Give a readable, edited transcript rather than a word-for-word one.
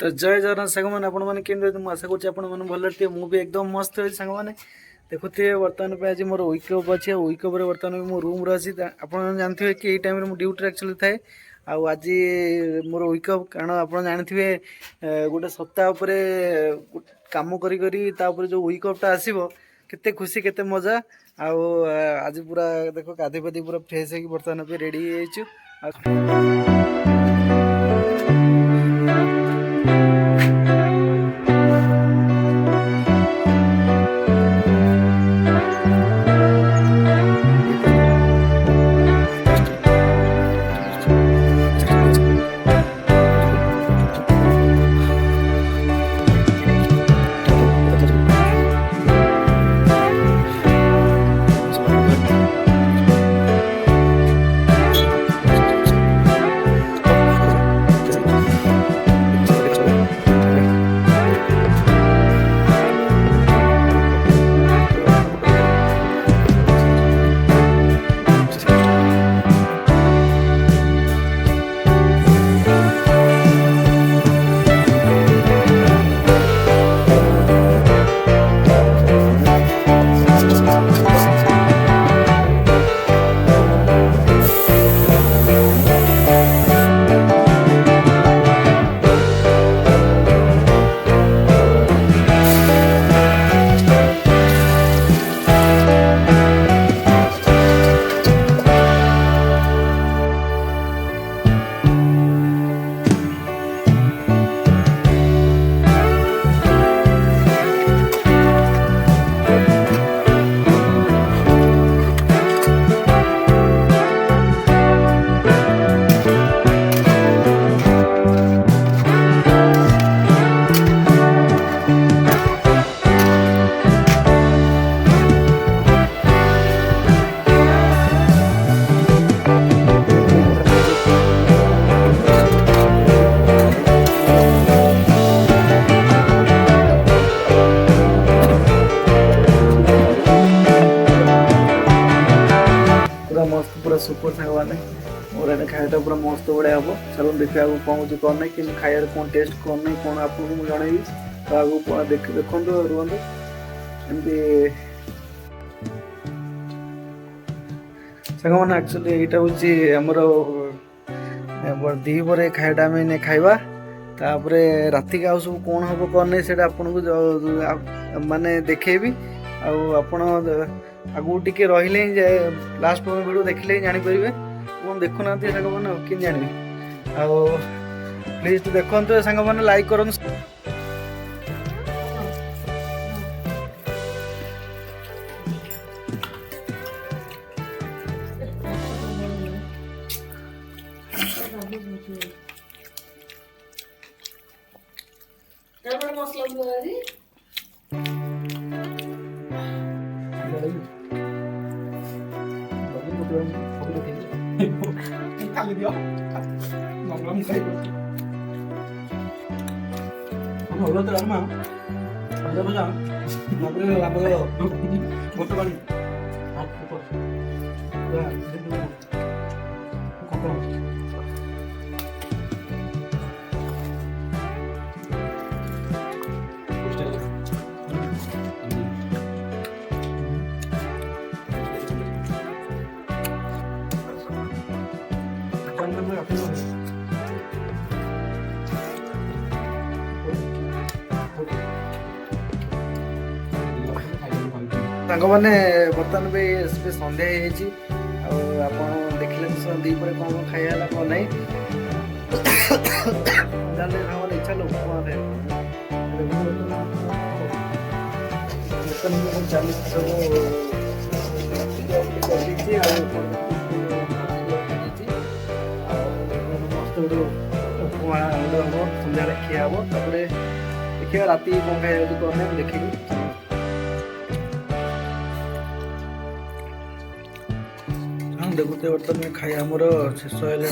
तो जय जगन्नाथ सांग मैंने आपण मैंने केमती आशा करुँच आपण मैंने भल थे मुझे एकदम मस्त अच्छी सांग मैंने देखुए बर्तमान पे आज मोर वीकअप अच्छे वीकअप बर्तमान मो रूम अच्छी आप जानते कि टाइम ड्यूटी एक्चुअली थाए आज मोर वीकअप कारण आप जानते गोटे सप्ताह पर कम कर जो वीकअपटा आसो केते खुशी केते मजा आज पूरा देख गाधे पाधे पूरा फ्रेश होगी बर्तमान पे रेडी हो मस्त पूरा सुपर सांग मैंने मोर एने खाया पूरा मस्त बढ़िया हम चलो देखा कौन हो कौन ना कि खाया कौन टेस्ट कौन नहीं कौन आपको मुझे जनइबी तो आगे देखु रुहतु एमती सांग मैंने एक्चुअली यहाँ हूँ आमर दीपर खायाटा आम खाइबा तापर राति के सब कौन हम कौन नहीं से आपन को माने देखेबी आपण आगू टिके रहिले लास्ट वीडियो देखिले जानीपर कौन देखुना सांग मैंने कि जानी प्लीज देखते सांग मैंने लाइक कर खाली दियो नंगला मिसाई हम होला तो आमा आजा बजा नबरे लाबो मोटो बानी हाथ ऊपर या कोको सांग मैंने बर्तमान भी सन्ध्या आप देखिले दीपर कौन खाया कौन नहीं इच्छा लोग चली सन्ध्या खिया हम देखिए राति कौन खाया कौन नहीं देखिए देखते बर्तमान खाया मोर शेष है